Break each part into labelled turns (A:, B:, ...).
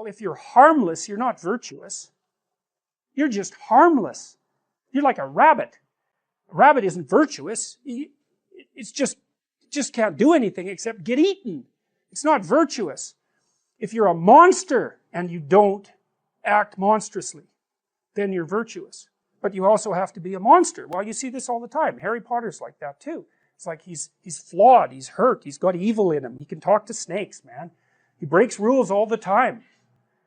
A: Well, if you're harmless, you're not virtuous. You're just harmless. You're like a rabbit. A rabbit isn't virtuous. It's just can't do anything except get eaten. It's not virtuous. If you're a monster and you don't act monstrously, then you're virtuous. But you also have to be a monster. Well, you see this all the time. Harry Potter's like that too. It's like he's flawed, he's hurt, he's got evil in him. He can talk to snakes, man. He breaks rules all the time.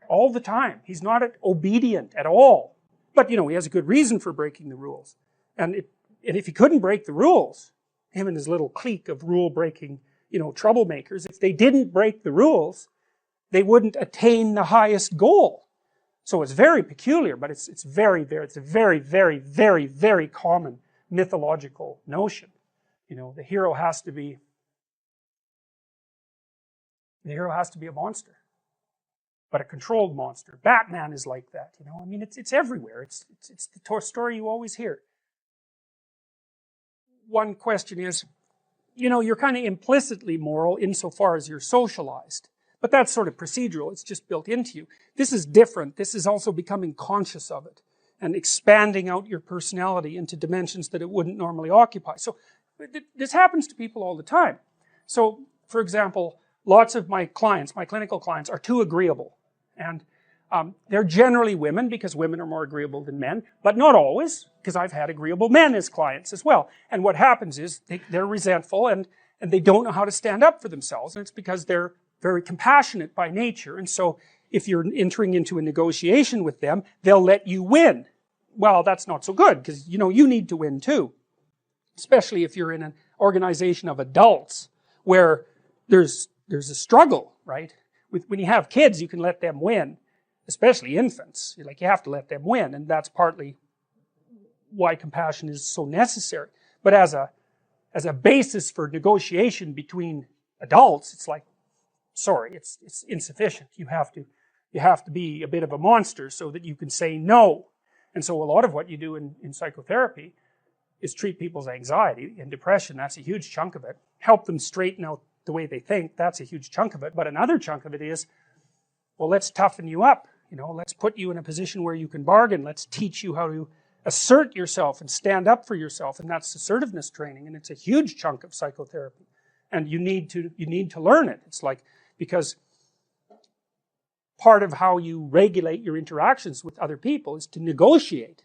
A: All the time. He's not obedient at all. But, he has a good reason for breaking the rules. And if he couldn't break the rules, him and his little clique of rule-breaking, troublemakers, if they didn't break the rules, they wouldn't attain the highest goal. So it's very peculiar, but it's a very, very, very, very common mythological notion. The hero has to be a monster, but a controlled monster. Batman is like that. It's everywhere. It's the story you always hear. One question is, you're kind of implicitly moral insofar as you're socialized. But that's sort of procedural. It's just built into you. This is different. This is also becoming conscious of it and expanding out your personality into dimensions that it wouldn't normally occupy. So this happens to people all the time. So, for example, lots of my clinical clients, are too agreeable. And they're generally women, because women are more agreeable than men, but not always, because I've had agreeable men as clients as well. And what happens is they're resentful and they don't know how to stand up for themselves, and it's because they're very compassionate by nature. And so if you're entering into a negotiation with them, they'll let you win. Well, that's not so good, because you need to win too. Especially if you're in an organization of adults where there's a struggle, right? When you have kids, you can let them win, especially infants. You have to let them win, and that's partly why compassion is so necessary. But as a basis for negotiation between adults, it's like, sorry, it's insufficient. You have to be a bit of a monster so that you can say no. And so a lot of what you do in psychotherapy is treat people's anxiety and depression. That's a huge chunk of it. Help them straighten out the way they think. That's a huge chunk of it. But another chunk of it is, well, let's toughen you up. Let's put you in a position where you can bargain. Let's teach you how to assert yourself and stand up for yourself. And that's assertiveness training. And it's a huge chunk of psychotherapy. And you need to learn it. It's like, because part of how you regulate your interactions with other people is to negotiate.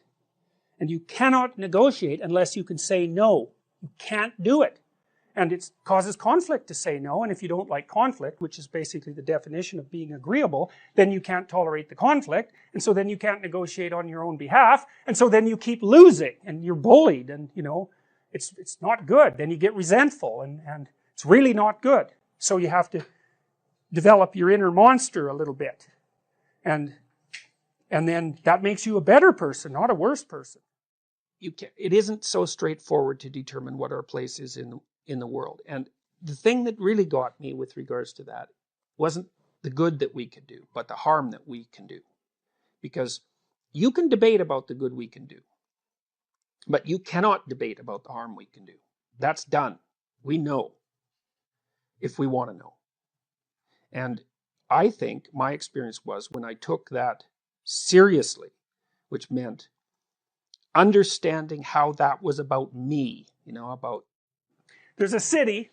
A: And you cannot negotiate unless you can say no. You can't do it. And it causes conflict to say no, and if you don't like conflict, which is basically the definition of being agreeable, then you can't tolerate the conflict, and so then you can't negotiate on your own behalf, and so then you keep losing, and you're bullied, and it's not good. Then you get resentful, and it's really not good. So you have to develop your inner monster a little bit. And then that makes you a better person, not a worse person. It isn't so straightforward to determine what our place is in the world. And the thing that really got me with regards to that wasn't the good that we could do, but the harm that we can do. Because you can debate about the good we can do, but you cannot debate about the harm we can do. That's done. We know, if we want to know. And I think my experience was, when I took that seriously, which meant understanding how that was about me, about... There's a city,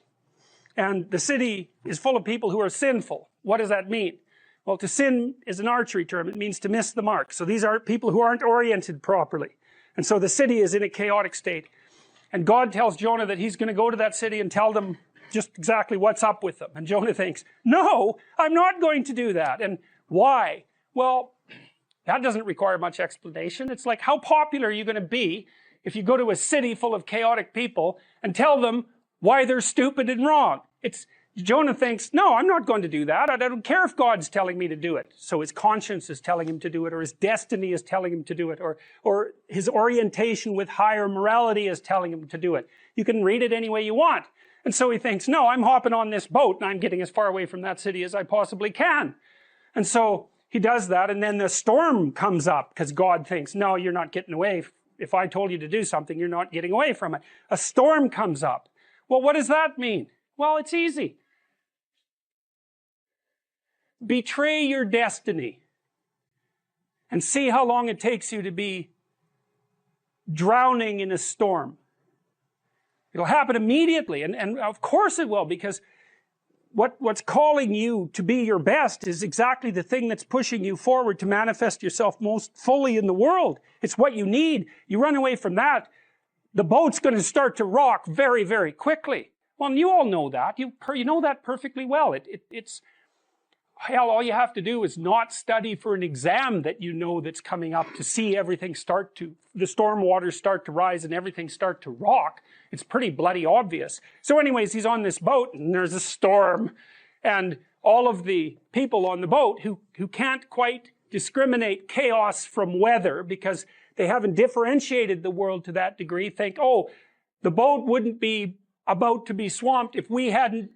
A: and the city is full of people who are sinful. What does that mean? Well, to sin is an archery term. It means to miss the mark. So these are people who aren't oriented properly. And so the city is in a chaotic state. And God tells Jonah that he's going to go to that city and tell them just exactly what's up with them. And Jonah thinks, no, I'm not going to do that. And why? Well, that doesn't require much explanation. It's like, how popular are you going to be if you go to a city full of chaotic people and tell them why they're stupid and wrong? Jonah thinks, no, I'm not going to do that. I don't care if God's telling me to do it. So his conscience is telling him to do it, or his destiny is telling him to do it, or his orientation with higher morality is telling him to do it. You can read it any way you want. And so he thinks, no, I'm hopping on this boat and I'm getting as far away from that city as I possibly can. And so he does that, and then the storm comes up because God thinks, no, you're not getting away. If I told you to do something, you're not getting away from it. A storm comes up. Well, what does that mean? Well, it's easy. betray your destiny and see how long it takes you to be drowning in a storm. It'll happen immediately, and of course it will, because what's calling you to be your best is exactly the thing that's pushing you forward to manifest yourself most fully in the world. It's what you need. You run away from that, the boat's going to start to rock very, very quickly. Well, you all know that. You know that perfectly well. It's hell, all you have to do is not study for an exam that you know that's coming up to see everything the storm waters start to rise and everything start to rock. It's pretty bloody obvious. So anyways, he's on this boat and there's a storm, and all of the people on the boat who can't quite discriminate chaos from weather because they haven't differentiated the world to that degree think, oh, the boat wouldn't be about to be swamped if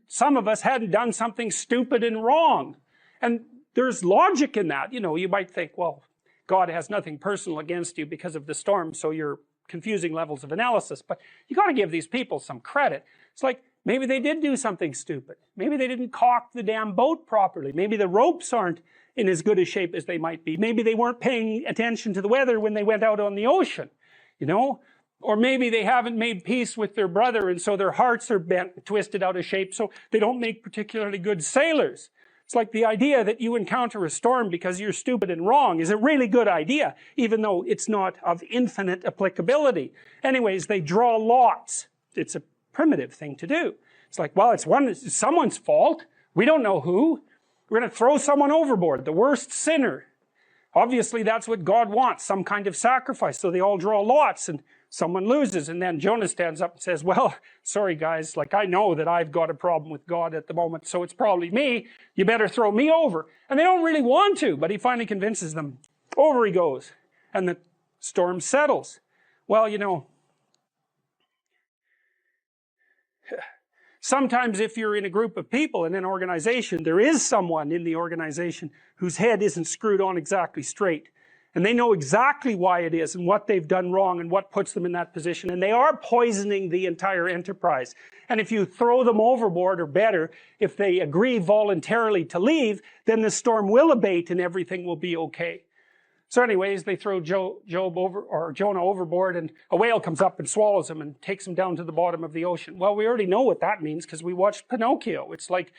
A: some of us hadn't done something stupid and wrong. And there's logic in that. You know, you might think, well, God has nothing personal against you because of the storm, so you're confusing levels of analysis. But you got to give these people some credit. It's like, maybe they did do something stupid. Maybe they didn't caulk the damn boat properly. Maybe the ropes aren't in as good a shape as they might be. Maybe they weren't paying attention to the weather when they went out on the ocean, you know? Or maybe they haven't made peace with their brother, and so their hearts are bent, twisted out of shape, so they don't make particularly good sailors. It's like the idea that you encounter a storm because you're stupid and wrong is a really good idea, even though it's not of infinite applicability. Anyways, they draw lots. It's a primitive thing to do. It's like, well, it's someone's fault. We don't know who. We're going to throw someone overboard, the worst sinner. Obviously, that's what God wants, some kind of sacrifice. So they all draw lots, and someone loses, and then Jonah stands up and says, well, sorry guys, like I know that I've got a problem with God at the moment, so it's probably me. You better throw me over. And they don't really want to, but he finally convinces them. Over he goes, and the storm settles. Well, you know, sometimes if you're in a group of people in an organization, there is someone in the organization whose head isn't screwed on exactly straight. And they know exactly why it is and what they've done wrong and what puts them in that position. And they are poisoning the entire enterprise. And if you throw them overboard, or better, if they agree voluntarily to leave, then the storm will abate and everything will be okay. So anyways, they throw Jonah overboard, and a whale comes up and swallows him and takes him down to the bottom of the ocean. Well, we already know what that means because we watched Pinocchio. It's like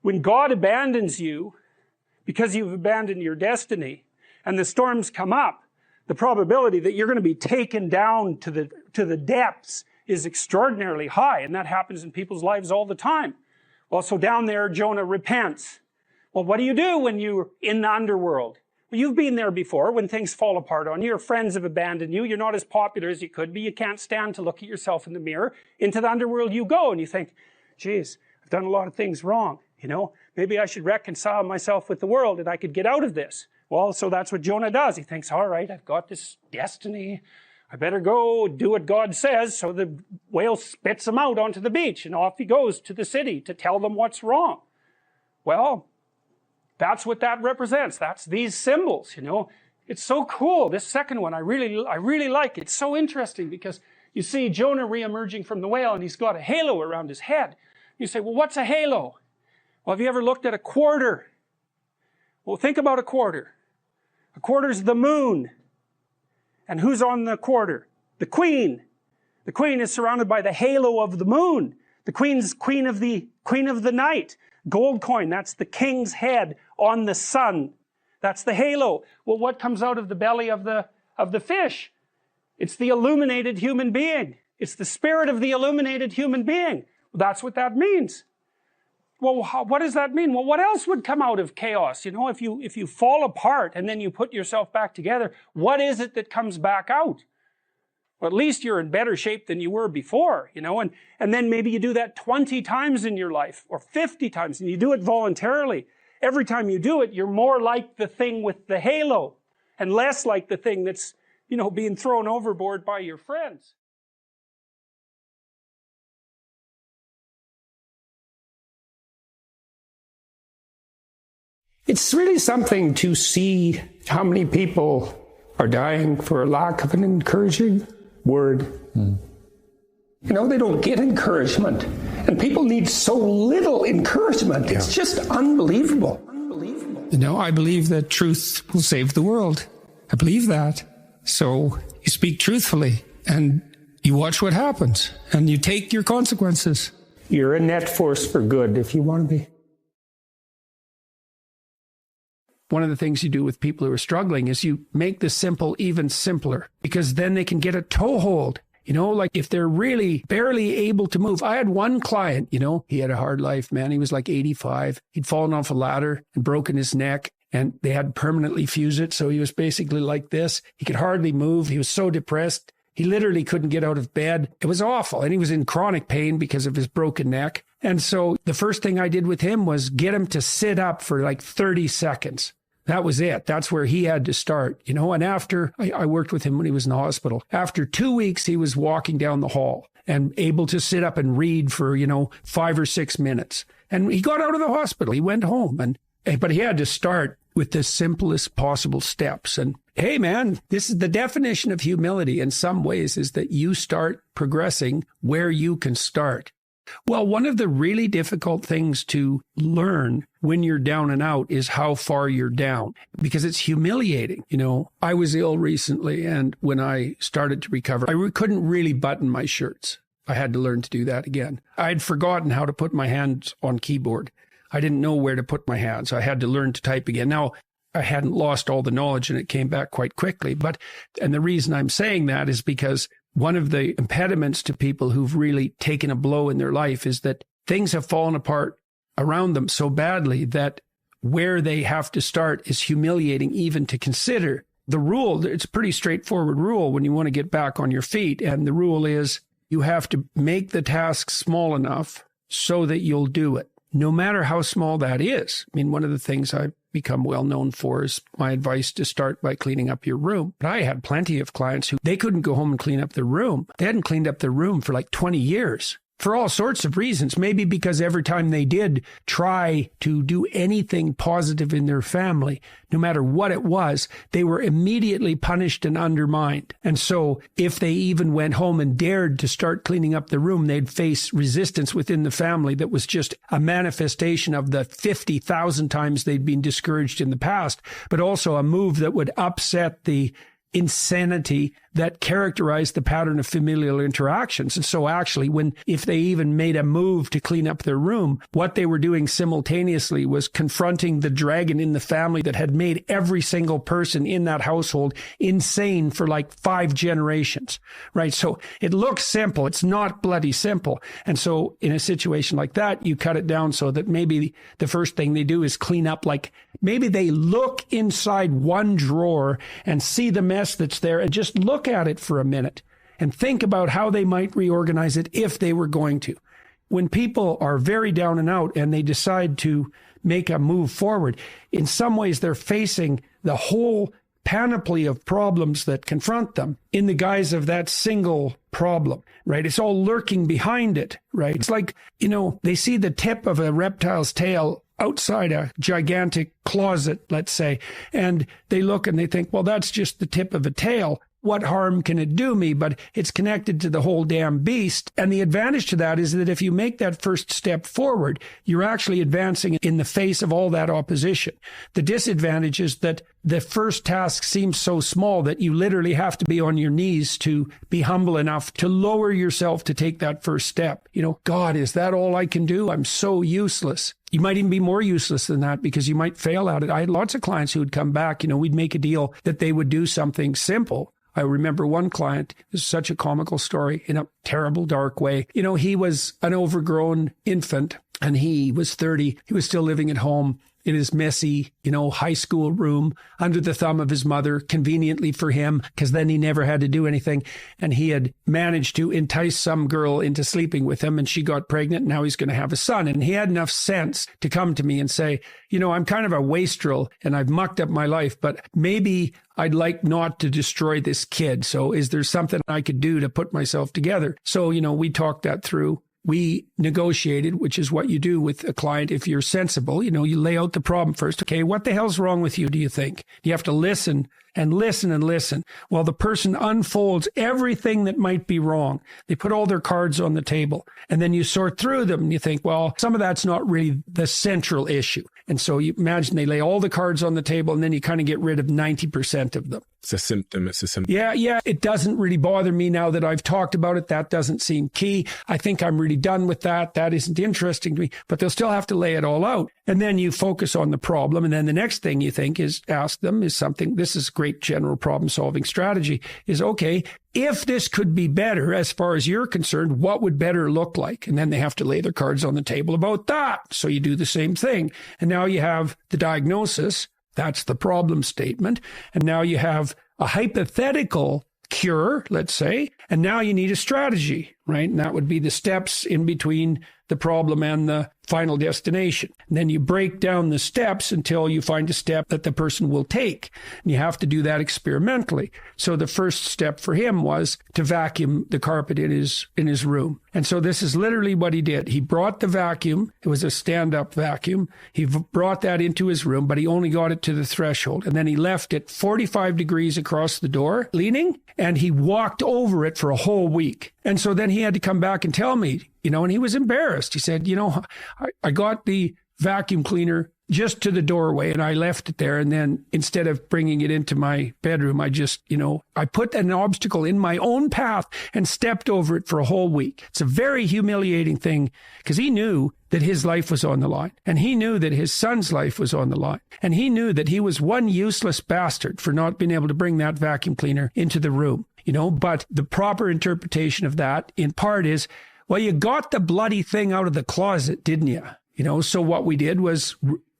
A: when God abandons you because you've abandoned your destiny, and the storms come up, the probability that you're going to be taken down to the depths is extraordinarily high, and that happens in people's lives all the time. Well, so down there, Jonah repents. Well, what do you do when you're in the underworld? Well, you've been there before when things fall apart on you. Your friends have abandoned you. You're not as popular as you could be. You can't stand to look at yourself in the mirror. Into the underworld you go, and you think, geez, I've done a lot of things wrong. You know, maybe I should reconcile myself with the world and I could get out of this. Well, so that's what Jonah does. He thinks, all right, I've got this destiny. I better go do what God says. So the whale spits him out onto the beach, and off he goes to the city to tell them what's wrong. Well, that's what that represents. That's these symbols, you know. It's so cool. This second one, I really like it. It's so interesting because you see Jonah re-emerging from the whale, and he's got a halo around his head. You say, well, what's a halo? Well, have you ever looked at a quarter? Well, think about a quarter. A quarter's the moon. And who's on the quarter? The queen. The queen is surrounded by the halo of the moon. The queen's queen of the night. Gold coin, that's the king's head on the sun. That's the halo. Well, what comes out of the belly of the fish? It's the illuminated human being. It's the spirit of the illuminated human being. Well, that's what that means. Well, what does that mean? Well, what else would come out of chaos? You know, if you fall apart and then you put yourself back together, what is it that comes back out? Well, at least you're in better shape than you were before, you know, and then maybe you do that 20 times in your life or 50 times, and you do it voluntarily. Every time you do it, you're more like the thing with the halo and less like the thing that's, you know, being thrown overboard by your friends.
B: It's really something to see how many people are dying for lack of an encouraging word. You know, they don't get encouragement. And people need so little encouragement. It's just unbelievable. I believe that truth will save the world. I believe that. So you speak truthfully and you watch what happens and you take your consequences. You're a net force for good if you want to be. One of the things you do with people who are struggling is you make the simple even simpler, because then they can get a toehold. Like if they're really barely able to move. I had one client, he had a hard life, man. He was like 85. He'd fallen off a ladder and broken his neck, and they had permanently fused it. So he was basically like this. He could hardly move. He was so depressed. He literally couldn't get out of bed. It was awful. And he was in chronic pain because of his broken neck. And so the first thing I did with him was get him to sit up for like 30 seconds. That was it. That's where he had to start, And after I worked with him when he was in the hospital, after 2 weeks, he was walking down the hall and able to sit up and read for, 5 or 6 minutes. And he got out of the hospital. He went home, but he had to start with the simplest possible steps. And hey, man, this is the definition of humility in some ways, is that you start progressing where you can start. Well, one of the really difficult things to learn when you're down and out is how far you're down, because it's humiliating. I was ill recently, and when I started to recover, I couldn't really button my shirts. I had to learn to do that again. I had forgotten how to put my hands on keyboard. I didn't know where to put my hands. I had to learn to type again. Now, I hadn't lost all the knowledge, and it came back quite quickly. And the reason I'm saying that is because one of the impediments to people who've really taken a blow in their life is that things have fallen apart around them so badly that where they have to start is humiliating even to consider. The rule, it's a pretty straightforward rule when you want to get back on your feet. And the rule is you have to make the task small enough so that you'll do it, no matter how small that is. I mean, one of the things I've become well known for is my advice to start by cleaning up your room. But I had plenty of clients who they couldn't go home and clean up their room. They hadn't cleaned up their room for like 20 years. For all sorts of reasons, maybe because every time they did try to do anything positive in their family, no matter what it was, they were immediately punished and undermined. And so if they even went home and dared to start cleaning up the room, they'd face resistance within the family that was just a manifestation of the 50,000 times they'd been discouraged in the past, but also a move that would upset the insanity that characterized the pattern of familial interactions. And so actually, if they even made a move to clean up their room, what they were doing simultaneously was confronting the dragon in the family that had made every single person in that household insane for like 5 generations, right? So it looks simple. It's not bloody simple. And so in a situation like that, you cut it down so that maybe the first thing they do is clean up, like maybe they look inside one drawer and see the mess that's there and just look at it for a minute and think about how they might reorganize it if they were going to. When people are very down and out and they decide to make a move forward, in some ways they're facing the whole panoply of problems that confront them in the guise of that single problem, right? It's all lurking behind it, right? It's like, they see the tip of a reptile's tail outside a gigantic closet, let's say, and they look and they think, well, that's just the tip of a tail. What harm can it do me? But it's connected to the whole damn beast. And the advantage to that is that if you make that first step forward, you're actually advancing in the face of all that opposition. The disadvantage is that the first task seems so small that you literally have to be on your knees to be humble enough to lower yourself to take that first step. God, is that all I can do? I'm so useless. You might even be more useless than that because you might fail at it. I had lots of clients who would come back, we'd make a deal that they would do something simple. I remember one client, this is such a comical story in a terrible, dark way. He was an overgrown infant and he was 30. He was still living at home in his messy, high school room under the thumb of his mother, conveniently for him, because then he never had to do anything. And he had managed to entice some girl into sleeping with him, and she got pregnant, and now he's going to have a son. And he had enough sense to come to me and say, I'm kind of a wastrel, and I've mucked up my life, but maybe I'd like not to destroy this kid. So is there something I could do to put myself together? So, we talked that through. We negotiated, which is what you do with a client if you're sensible. You lay out the problem first. Okay, what the hell's wrong with you, do you think? You have to listen and listen and listen while the person unfolds everything that might be wrong. They put all their cards on the table, and then you sort through them and you think, well, some of that's not really the central issue. And so you imagine they lay all the cards on the table and then you kind of get rid of 90% of them.
C: It's a symptom.
B: Yeah. It doesn't really bother me now that I've talked about it. That doesn't seem key. I think I'm really done with that. That isn't interesting to me, but they'll still have to lay it all out. And then you focus on the problem. And then the next thing you think is ask them is something, this is great general problem solving strategy is, okay, if this could be better as far as you're concerned, what would better look like? And then they have to lay their cards on the table about that. So you do the same thing. And now you have the diagnosis. That's the problem statement. And now you have a hypothetical cure, let's say, and now you need a strategy, right? And that would be the steps in between the problem and the final destination. And then you break down the steps until you find a step that the person will take. And you have to do that experimentally. So the first step for him was to vacuum the carpet in his room. And so this is literally what he did. He brought the vacuum. It was a stand-up vacuum. He brought that into his room, but he only got it to the threshold. And then he left it 45 degrees across the door, leaning, and he walked over it for a whole week. And so then he had to come back and tell me, and he was embarrassed. He said, I got the vacuum cleaner just to the doorway and I left it there. And then instead of bringing it into my bedroom, I just, I put an obstacle in my own path and stepped over it for a whole week. It's a very humiliating thing because he knew that his life was on the line and he knew that his son's life was on the line. And he knew that he was one useless bastard for not being able to bring that vacuum cleaner into the room, but the proper interpretation of that in part is, well, you got the bloody thing out of the closet, didn't you? So what we did was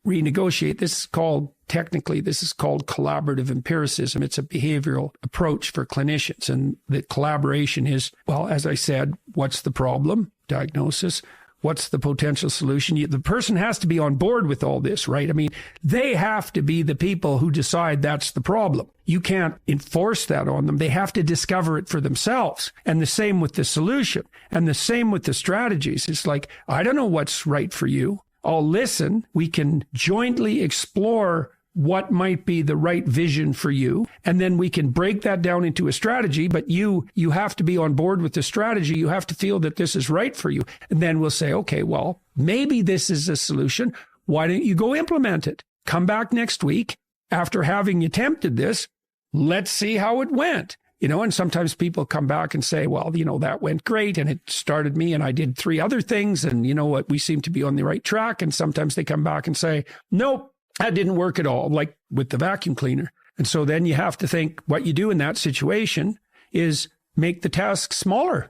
B: renegotiate. This is called collaborative empiricism. It's a behavioral approach for clinicians. And the collaboration is, well, as I said, what's the problem? Diagnosis. What's the potential solution? The person has to be on board with all this, right? I mean, they have to be the people who decide that's the problem. You can't enforce that on them. They have to discover it for themselves. And the same with the solution. And the same with the strategies. It's like, I don't know what's right for you. I'll listen. We can jointly explore what might be the right vision for you. And then we can break that down into a strategy, but you have to be on board with the strategy. You have to feel that this is right for you. And then we'll say, okay, well, maybe this is a solution. Why don't you go implement it? Come back next week after having attempted this. Let's see how it went. And sometimes people come back and say, well, that went great and it started me and I did 3 other things and you know what, we seem to be on the right track. And sometimes they come back and say, nope, that didn't work at all, like with the vacuum cleaner. And so then you have to think what you do in that situation is make the task smaller.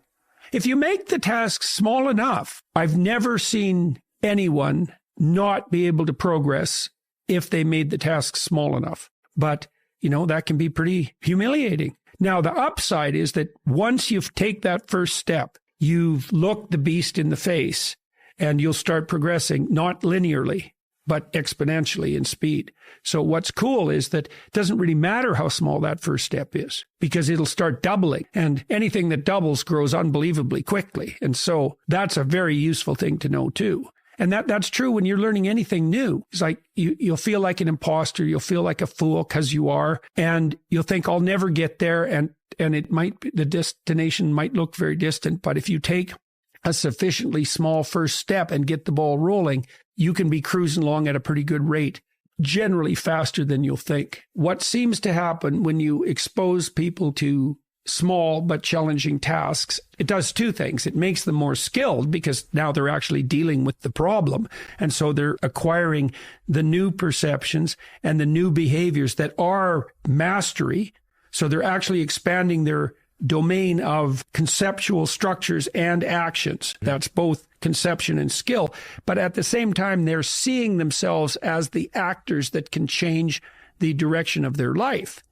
B: If you make the task small enough, I've never seen anyone not be able to progress if they made the task small enough. But, that can be pretty humiliating. Now, the upside is that once you take that first step, you've looked the beast in the face and you'll start progressing, not linearly, but exponentially in speed. So what's cool is that it doesn't really matter how small that first step is because it'll start doubling and anything that doubles grows unbelievably quickly. And so that's a very useful thing to know too. And that's true when you're learning anything new. It's like you'll feel like an imposter. You'll feel like a fool because you are. And you'll think, I'll never get there. And it might be, the destination might look very distant. But if you take a sufficiently small first step and get the ball rolling, you can be cruising along at a pretty good rate, generally faster than you'll think. What seems to happen when you expose people to small but challenging tasks, it does 2 things. It makes them more skilled because now they're actually dealing with the problem. And so they're acquiring the new perceptions and the new behaviors that are mastery. So they're actually expanding their domain of conceptual structures and actions. That's both conception and skill. But at the same time, they're seeing themselves as the actors that can change the direction of their life.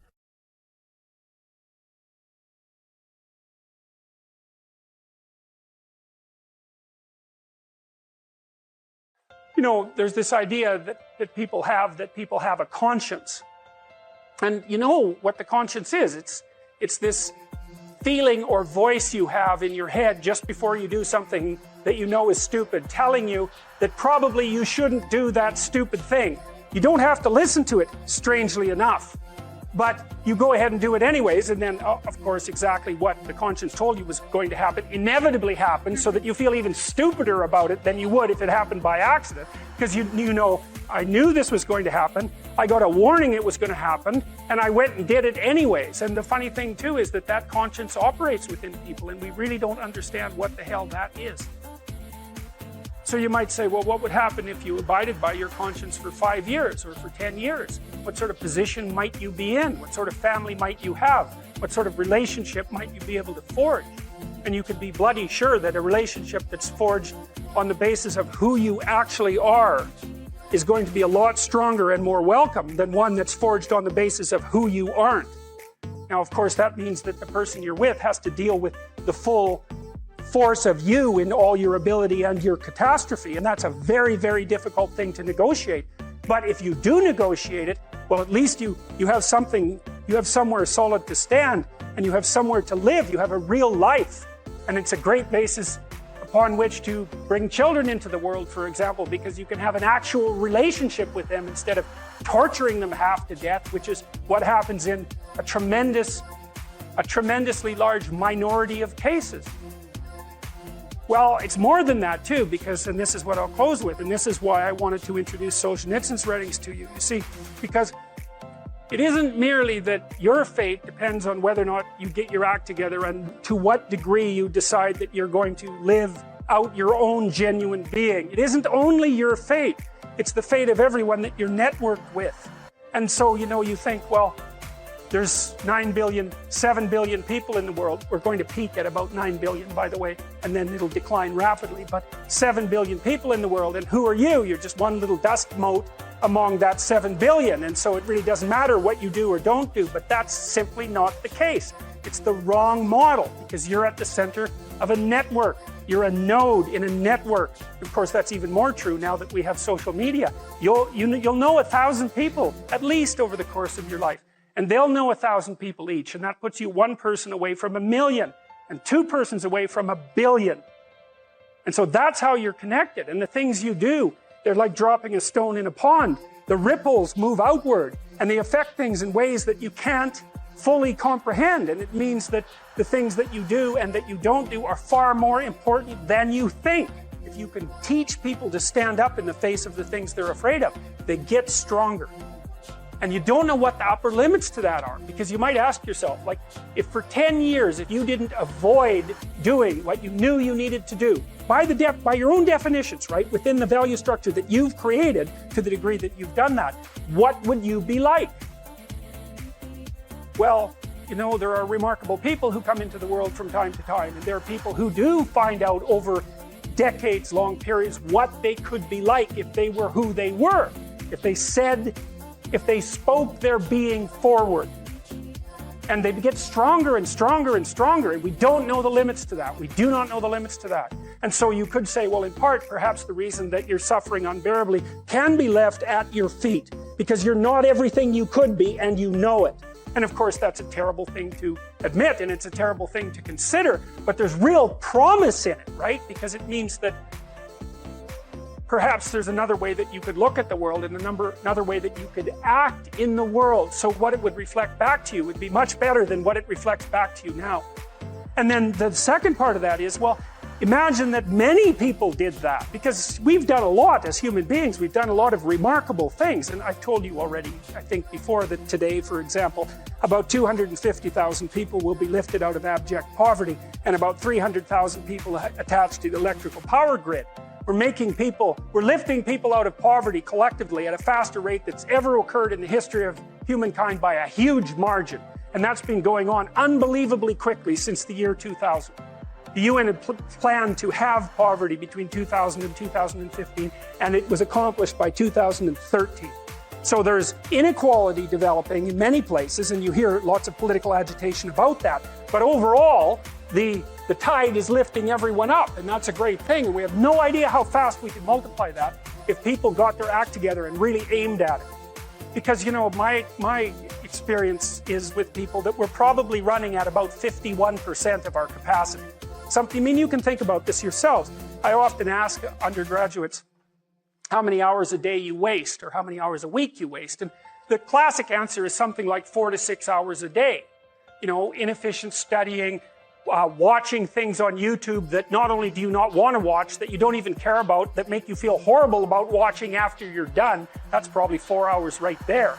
A: There's this idea that people have a conscience. And you know what the conscience is. It's this feeling or voice you have in your head just before you do something that you know is stupid, telling you that probably you shouldn't do that stupid thing. You don't have to listen to it, strangely enough. but you go ahead and do it anyways, and then, of course, exactly what the conscience told you was going to happen inevitably happens, so that you feel even stupider about it than you would if it happened by accident, because you know, I knew this was going to happen, I got a warning it was going to happen, and I went and did it anyways. And the funny thing too is that conscience operates within people, and we really don't understand what the hell that is. So you might say, well, what would happen if you abided by your conscience for 5 years or for 10 years? What sort of position might you be in? What sort of family might you have? What sort of relationship might you be able to forge? And you can be bloody sure that a relationship that's forged on the basis of who you actually are is going to be a lot stronger and more welcome than one that's forged on the basis of who you aren't. Now, of course, that means that the person you're with has to deal with the full force of you in all your ability and your catastrophe, and that's a very, very difficult thing to negotiate. But if you do negotiate it, well, at least you have something, you have somewhere solid to stand, and you have somewhere to live, you have a real life. And it's a great basis upon which to bring children into the world, for example, because you can have an actual relationship with them instead of torturing them half to death, which is what happens in a tremendously large minority of cases. Well, it's more than that too, because, and this is what I'll close with, and this is why I wanted to introduce Solzhenitsyn's writings to you. You see, because it isn't merely that your fate depends on whether or not you get your act together and to what degree you decide that you're going to live out your own genuine being. It isn't only your fate, it's the fate of everyone that you're networked with. And so, you know, you think, well, there's 9 billion, 7 billion people in the world. We're going to peak at about 9 billion, by the way, and then it'll decline rapidly. But 7 billion people in the world, and who are you? You're just one little dust mote among that 7 billion. And so it really doesn't matter what you do or don't do, but that's simply not the case. It's the wrong model, because you're at the center of a network. You're a node in a network. Of course, that's even more true now that we have social media. You'll know 1,000 people, at least, over the course of your life. And they'll know 1,000 people each, and that puts you one person away from 1 million, and 2 persons away from 1 billion. And so that's how you're connected. And the things you do, they're like dropping a stone in a pond. The ripples move outward, and they affect things in ways that you can't fully comprehend. And it means that the things that you do and that you don't do are far more important than you think. If you can teach people to stand up in the face of the things they're afraid of, they get stronger. And you don't know what the upper limits to that are, because you might ask yourself, like, if for 10 years, if you didn't avoid doing what you knew you needed to do, by your own definitions, right, within the value structure that you've created, to the degree that you've done that, what would you be like? Well, you know, there are remarkable people who come into the world from time to time, and there are people who do find out over decades-long periods what they could be like if they were who they were, if they spoke their being forward. And they get stronger and stronger and stronger, and we don't know the limits to that. We do not know the limits to that. And so you could say, well, in part, perhaps the reason that you're suffering unbearably can be left at your feet, because you're not everything you could be, and you know it. And of course, that's a terrible thing to admit, and it's a terrible thing to consider, but there's real promise in it, right? Because it means that perhaps there's another way that you could look at the world, and another way that you could act in the world, so what it would reflect back to you would be much better than what it reflects back to you now. And then the second part of that is, well, imagine that many people did that, because we've done a lot as human beings. We've done a lot of remarkable things, and I've told you already, I think before, that today, for example, about 250,000 people will be lifted out of abject poverty, and about 300,000 people attached to the electrical power grid. We're lifting people out of poverty collectively at a faster rate that's ever occurred in the history of humankind by a huge margin. And that's been going on unbelievably quickly since the year 2000. The UN had planned to have poverty between 2000 and 2015, and it was accomplished by 2013. So there's inequality developing in many places, and you hear lots of political agitation about that. But overall, the tide is lifting everyone up, and that's a great thing. And we have no idea how fast we could multiply that if people got their act together and really aimed at it. Because, you know, my experience is with people that we're probably running at about 51% of our capacity. I mean, you can think about this yourselves. I often ask undergraduates how many hours a day you waste, or how many hours a week you waste. And the classic answer is something like 4 to 6 hours a day. You know, inefficient studying, watching things on YouTube that not only do you not want to watch, that you don't even care about, that make you feel horrible about watching after you're done. That's probably 4 hours right there.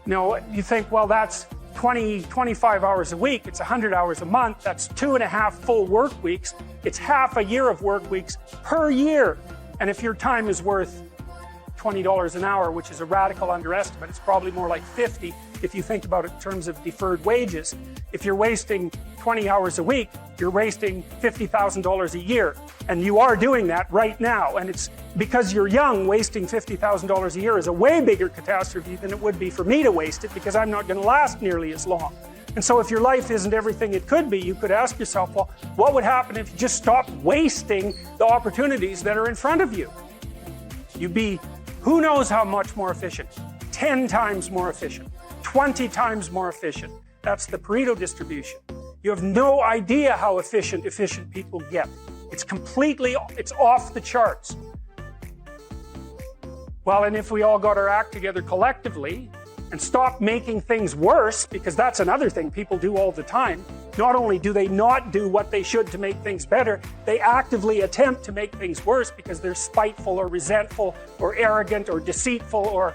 A: You know, you think, well, that's 25 hours a week, it's 100 hours a month, that's 2.5 full work weeks, it's half a year of work weeks per year. And if your time is worth $20 an hour, which is a radical underestimate, it's probably more like 50 if you think about it in terms of deferred wages. If you're wasting 20 hours a week, you're wasting $50,000 a year. And you are doing that right now. And it's because you're young, wasting $50,000 a year is a way bigger catastrophe than it would be for me to waste it, because I'm not going to last nearly as long. And so if your life isn't everything it could be, you could ask yourself, well, what would happen if you just stopped wasting the opportunities that are in front of you? You'd be who knows how much more efficient, 10 times more efficient, 20 times more efficient. That's the Pareto distribution. You have no idea how efficient people get. It's off the charts. Well, and if we all got our act together collectively and stopped making things worse, because that's another thing people do all the time. Not only do they not do what they should to make things better, they actively attempt to make things worse because they're spiteful or resentful or arrogant or deceitful or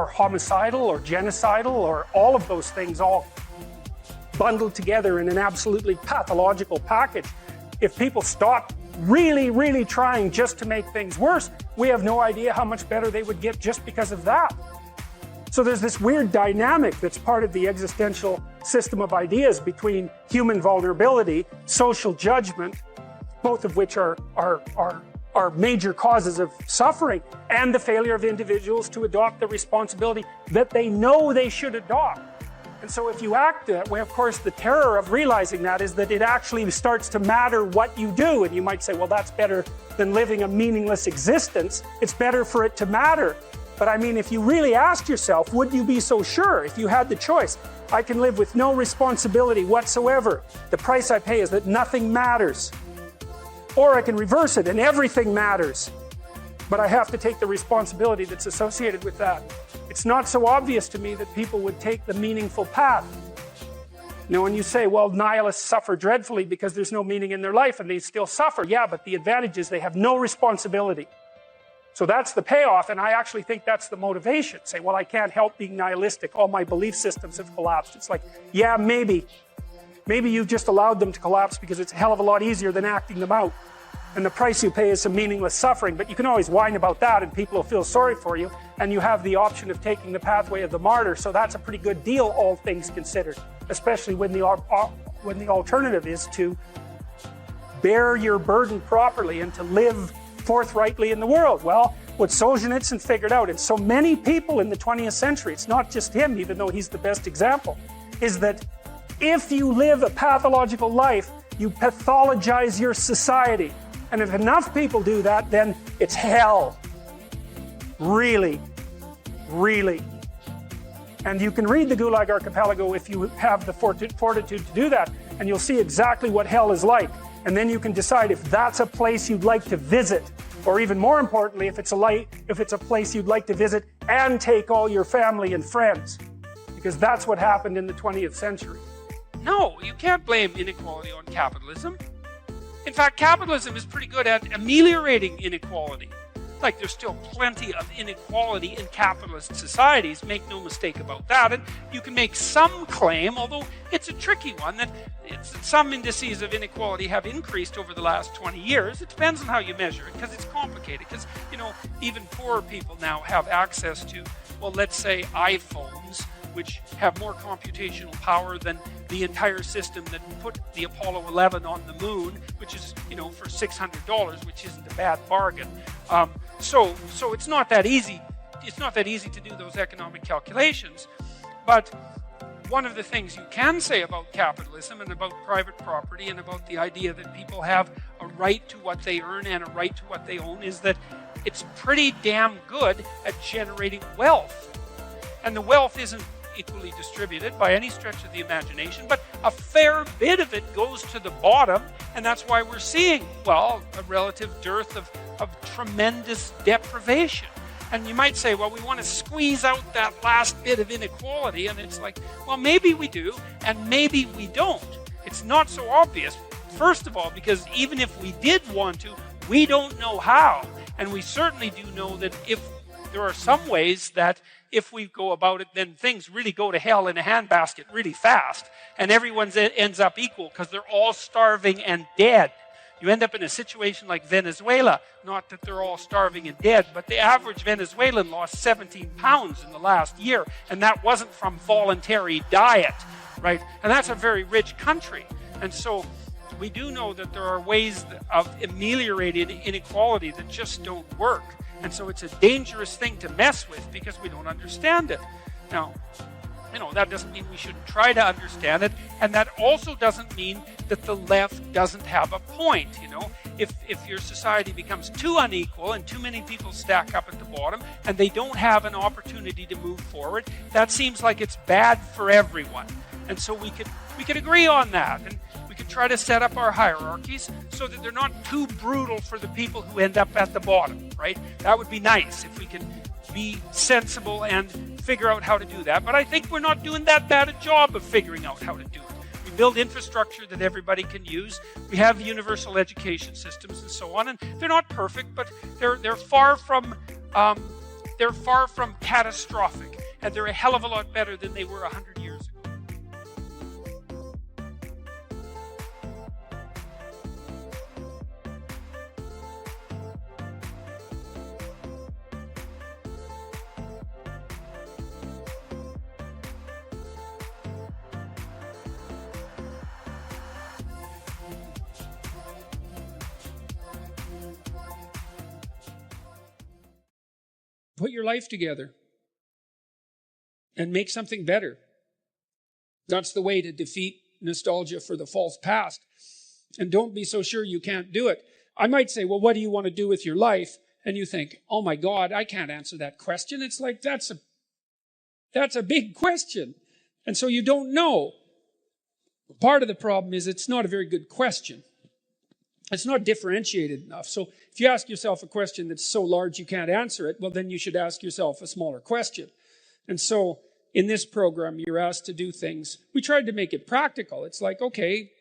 A: homicidal or genocidal, or all of those things all bundled together in an absolutely pathological package. If people stop really, really trying just to make things worse, we have no idea how much better they would get just because of that. So there's this weird dynamic that's part of the existential system of ideas between human vulnerability, social judgment, both of which are major causes of suffering, and the failure of individuals to adopt the responsibility that they know they should adopt. And so if you act that way, of course, the terror of realizing that is that it actually starts to matter what you do. And you might say, well, that's better than living a meaningless existence. It's better for it to matter. But I mean, if you really asked yourself, would you be so sure if you had the choice? I can live with no responsibility whatsoever. The price I pay is that nothing matters. Or I can reverse it and everything matters. But I have to take the responsibility that's associated with that. It's not so obvious to me that people would take the meaningful path. You know, when you say, well, nihilists suffer dreadfully because there's no meaning in their life and they still suffer. Yeah, but the advantage is they have no responsibility. So that's the payoff, and I actually think that's the motivation. Say, well, I can't help being nihilistic. All my belief systems have collapsed. It's like, yeah, maybe. Maybe you've just allowed them to collapse because it's a hell of a lot easier than acting them out. And the price you pay is some meaningless suffering, but you can always whine about that and people will feel sorry for you, and you have the option of taking the pathway of the martyr, so that's a pretty good deal, all things considered, especially when the alternative is to bear your burden properly and to live forthrightly in the world. Well, what Solzhenitsyn figured out, and so many people in the 20th century, it's not just him, even though he's the best example, is that if you live a pathological life, you pathologize your society. And if enough people do that, then it's hell. Really, really. And you can read the Gulag Archipelago if you have the fortitude to do that, and you'll see exactly what hell is like. And then you can decide if that's a place you'd like to visit, or even more importantly, if it's a place you'd like to visit and take all your family and friends, because that's what happened in the 20th century.
C: No, you can't blame inequality on capitalism. In fact, capitalism is pretty good at ameliorating inequality. Like, there's still plenty of inequality in capitalist societies, make no mistake about that, and you can make some claim, although it's a tricky one, that some indices of inequality have increased over the last 20 years. It depends on how you measure it, because it's complicated, because, you know, even poorer people now have access to, well, let's say iPhones, which have more computational power than the entire system that put the Apollo 11 on the moon, which is, you know, for $600, which isn't a bad bargain. So it's not that easy. It's not that easy to do those economic calculations. But one of the things you can say about capitalism and about private property and about the idea that people have a right to what they earn and a right to what they own is that it's pretty damn good at generating wealth. And the wealth isn't equally distributed by any stretch of the imagination, but a fair bit of it goes to the bottom, and that's why we're seeing, well, a relative dearth of tremendous deprivation. And you might say, well, we want to squeeze out that last bit of inequality. And it's like, well, maybe we do, and maybe we don't. It's not so obvious. First of all, because even if we did want to, we don't know how. And we certainly do know that if there are some ways that if we go about it, then things really go to hell in a handbasket really fast. And everyone ends up equal because they're all starving and dead. You end up in a situation like Venezuela. Not that they're all starving and dead, but the average Venezuelan lost 17 pounds in the last year. And that wasn't from voluntary diet, right? And that's a very rich country. And so we do know that there are ways of ameliorating inequality that just don't work. And so it's a dangerous thing to mess with because we don't understand it. Now, that doesn't mean we shouldn't try to understand it. And that also doesn't mean that the left doesn't have a point. If your society becomes too unequal and too many people stack up at the bottom and they don't have an opportunity to move forward, that seems like it's bad for everyone. And so we could agree on that. And we could try to set up our hierarchies so that they're not too brutal for the people who end up at the bottom, right? That would be nice if we could be sensible and figure out how to do that. But I think we're not doing that bad a job of figuring out how to do it. We build infrastructure that everybody can use. We have universal education systems and so on, and they're not perfect, but they're far from catastrophic, and they're a hell of a lot better than they were 100 years ago.
B: Put your life together and make something better. That's the way to defeat nostalgia for the false past. And don't be so sure you can't do it. I might say, well, what do you want to do with your life? And you think, oh my God, I can't answer that question. It's like, that's a big question. And so you don't know. Part of the problem is it's not a very good question. It's not differentiated enough. So if you ask yourself a question that's so large you can't answer it, well, then you should ask yourself a smaller question. And so in this program, you're asked to do things. We tried to make it practical. It's like, okay,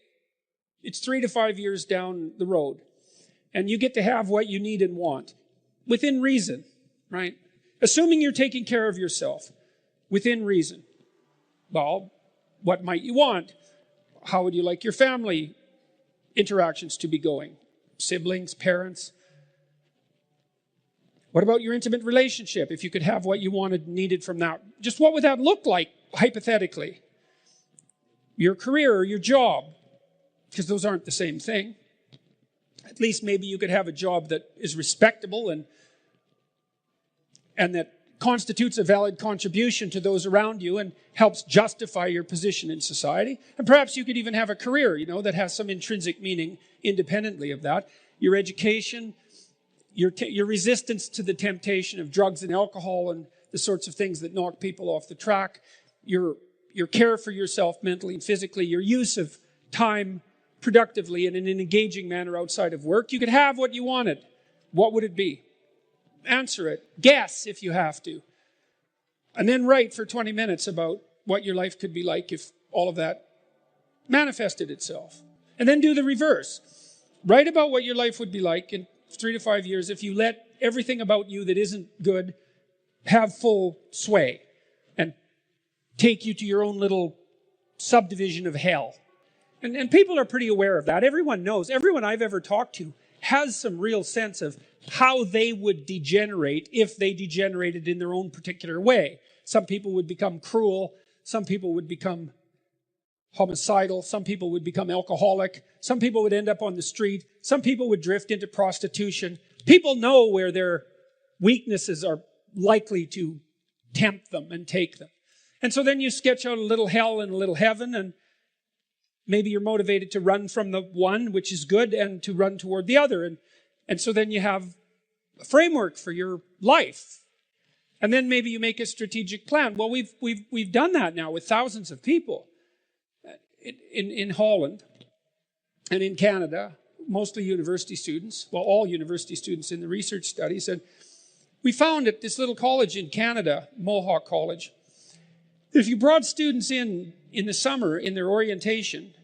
B: it's 3 to 5 years down the road, and you get to have what you need and want within reason, right? Assuming you're taking care of yourself within reason. Well, what might you want? How would you like your family interactions to be going? Siblings, parents. What about your intimate relationship? If you could have what you wanted and needed from that, just what would that look like, hypothetically? Your career or your job, because those aren't the same thing. At least maybe you could have a job that is respectable and that constitutes a valid contribution to those around you and helps justify your position in society. And perhaps you could even have a career, that has some intrinsic meaning independently of that. Your education, your resistance to the temptation of drugs and alcohol and the sorts of things that knock people off the track, your care for yourself mentally and physically, your use of time productively and in an engaging manner outside of work. You could have what you wanted. What would it be? Answer it. Guess if you have to. And then write for 20 minutes about what your life could be like if all of that manifested itself. And then do the reverse. Write about what your life would be like in 3 to 5 years if you let everything about you that isn't good have full sway and take you to your own little subdivision of hell. And people are pretty aware of that. Everyone knows. Everyone I've ever talked to has some real sense of how they would degenerate if they degenerated in their own particular way. Some people would become cruel. Some people would become homicidal. Some people would become alcoholic. Some people would end up on the street. Some people would drift into prostitution. People know where their weaknesses are likely to tempt them and take them. And so then you sketch out a little hell and a little heaven, and maybe you're motivated to run from the one, which is good, and to run toward the other. And so then you have a framework for your life. And then maybe you make a strategic plan. Well, we've done that now with thousands of people in Holland and in Canada, mostly university students, well, all university students in the research studies. And
C: We found at this little college in Canada, Mohawk College, that if you brought students in the summer in their orientation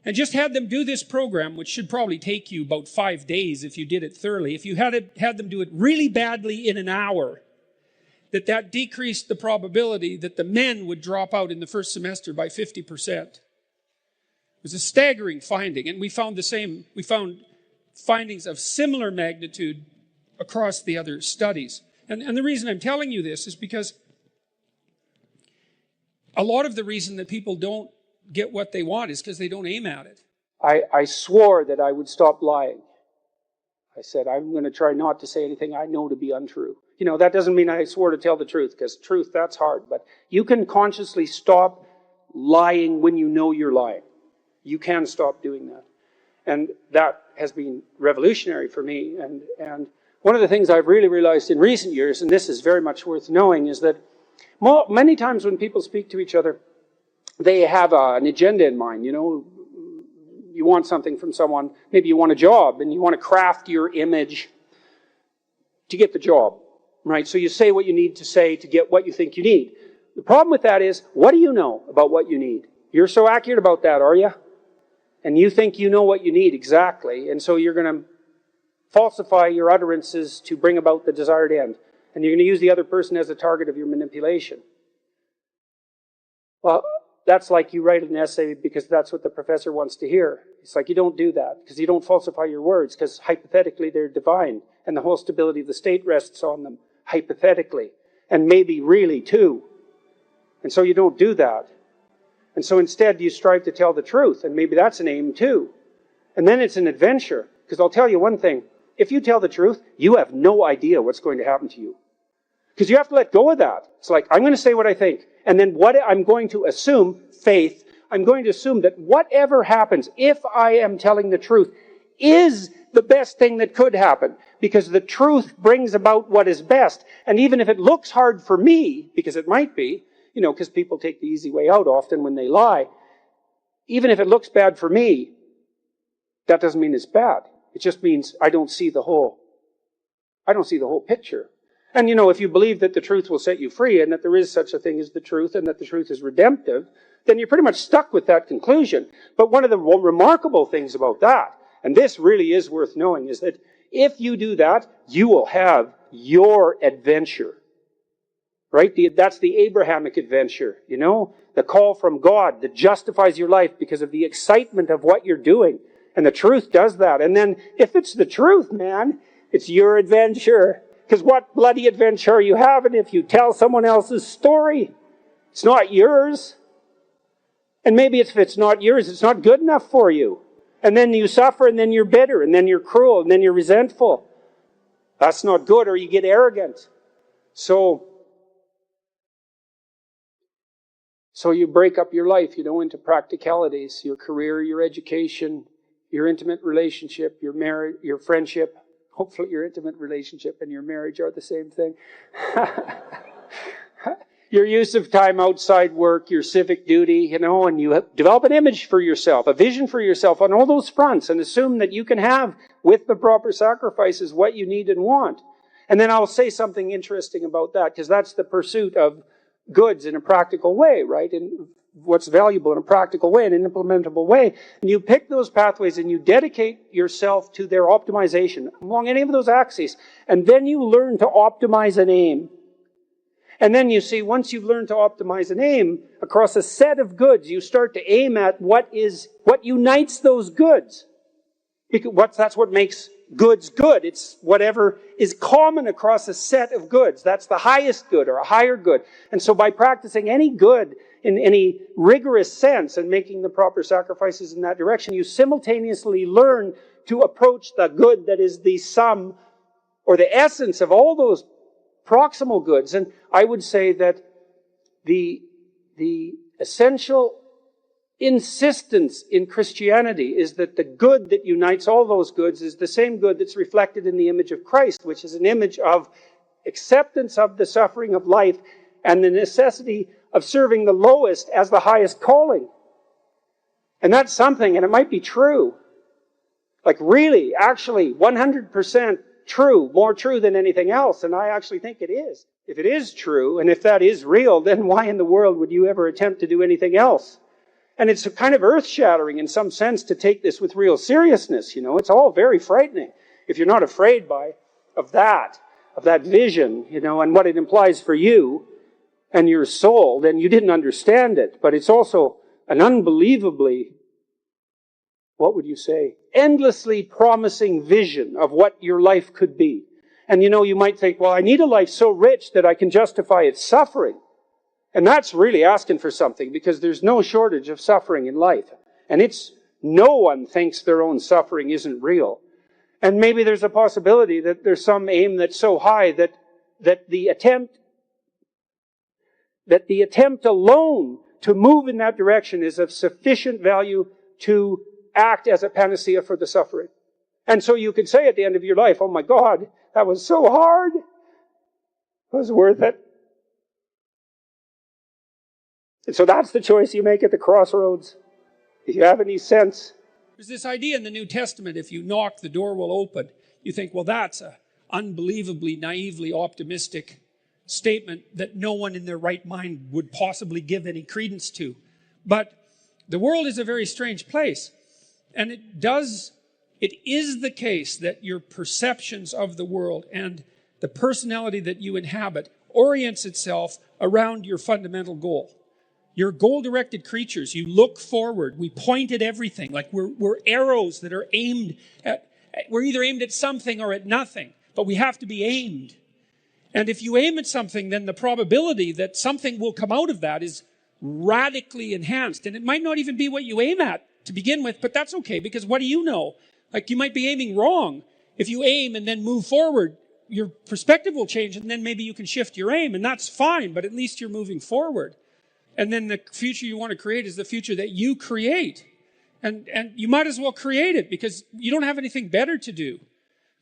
C: and just had them do this program, which should probably take you about 5 days if you did it thoroughly, if you had them do it really badly in an hour, that decreased the probability that the men would drop out in the first semester by 50%. It was a staggering finding, and we found findings of similar magnitude across the other studies. And the reason I'm telling you this is because a lot of the reason that people don't get what they want is because they don't aim at it.
A: I swore that I would stop lying. I said, I'm going to try not to say anything I know to be untrue. You know, that doesn't mean I swore to tell the truth, because truth, that's hard. But you can consciously stop lying when you know you're lying. You can stop doing that. And that has been revolutionary for me. And one of the things I've really realized in recent years, and this is very much worth knowing, is that many times when people speak to each other, they have an agenda in mind. You know, you want something from someone. Maybe you want a job, and you want to craft your image to get the job, right? So you say what you need to say to get what you think you need. The problem with that is, what do you know about what you need? You're so accurate about that, are you? And you think you know what you need exactly, and so you're going to falsify your utterances to bring about the desired end. And you're going to use the other person as a target of your manipulation. Well, that's like you write an essay because that's what the professor wants to hear. It's like you don't do that because you don't falsify your words, because hypothetically they're divine and the whole stability of the state rests on them, hypothetically, and maybe really too. And so you don't do that. And so instead you strive to tell the truth, and maybe that's an aim too. And then it's an adventure, because I'll tell you one thing. If you tell the truth, you have no idea what's going to happen to you. Because you have to let go of that. It's like, I'm going to say what I think. And then what I'm going to assume, faith, I'm going to assume that whatever happens, if I am telling the truth, is the best thing that could happen. Because the truth brings about what is best. And even if it looks hard for me, because it might be, you know, because people take the easy way out often when they lie, even if it looks bad for me, that doesn't mean it's bad. It just means I don't see the whole picture. And you know, if you believe that the truth will set you free and that there is such a thing as the truth and that the truth is redemptive, then you're pretty much stuck with that conclusion. But one of the remarkable things about that, and this really is worth knowing, is that if you do that, you will have your adventure. Right? That's the Abrahamic adventure, you know? The call from God that justifies your life because of the excitement of what you're doing. And the truth does that. And then, if it's the truth, man, it's your adventure. Because what bloody adventure are you having if you tell someone else's story? It's not yours. And maybe if it's not yours, it's not good enough for you. And then you suffer, and then you're bitter, and then you're cruel, and then you're resentful. That's not good, or you get arrogant. So you break up your life, you know, into practicalities, your career, your education, your intimate relationship, your marriage, your friendship. Hopefully your intimate relationship and your marriage are the same thing. Your use of time outside work, your civic duty, you know, and you develop an image for yourself, a vision for yourself on all those fronts, and assume that you can have, with the proper sacrifices, what you need and want. And then I'll say something interesting about that, because that's the pursuit of goods in a practical way, right? And what's valuable in a practical way, in an implementable way. And you pick those pathways and you dedicate yourself to their optimization along any of those axes. And then you learn to optimize an aim. And then you see, once you've learned to optimize an aim across a set of goods, you start to aim at what unites those goods. Because that's what makes goods good. It's whatever is common across a set of goods. That's the highest good or a higher good. And so by practicing any good in any rigorous sense and making the proper sacrifices in that direction, you simultaneously learn to approach the good that is the sum or the essence of all those proximal goods. And I would say that the essential insistence in Christianity is that the good that unites all those goods is the same good that's reflected in the image of Christ, which is an image of acceptance of the suffering of life and the necessity of serving the lowest as the highest calling. And that's something, and it might be true, like really, actually, 100% true, more true than anything else, and I actually think it is. If it is true, and if that is real, then why in the world would you ever attempt to do anything else? And it's kind of earth-shattering in some sense to take this with real seriousness, It's all very frightening if you're not afraid of that vision, and what it implies for you and your soul, then you didn't understand it. But it's also an unbelievably, what would you say, endlessly promising vision of what your life could be. And you might think, well, I need a life so rich that I can justify its suffering. And that's really asking for something, because there's no shortage of suffering in life. And no one thinks their own suffering isn't real. And maybe there's a possibility that there's some aim that's so high that the attempt alone to move in that direction is of sufficient value to act as a panacea for the suffering. And so you could say at the end of your life, oh my God, that was so hard. It was worth it. And so that's the choice you make at the crossroads. If you have any sense.
C: There's this idea in the New Testament, if you knock, the door will open. You think, well, that's an unbelievably, naively optimistic statement that no one in their right mind would possibly give any credence to. But the world is a very strange place. And it is the case that your perceptions of the world and the personality that you inhabit orients itself around your fundamental goal. You're goal-directed creatures. You look forward. We point at everything. Like we're arrows that are aimed at, we're either aimed at something or at nothing. But we have to be aimed. And if you aim at something, then the probability that something will come out of that is radically enhanced. And it might not even be what you aim at to begin with, but that's okay, because what do you know? Like, you might be aiming wrong. If you aim and then move forward, your perspective will change, and then maybe you can shift your aim, and that's fine, but at least you're moving forward. And then the future you want to create is the future that you create. And you might as well create it, because you don't have anything better to do.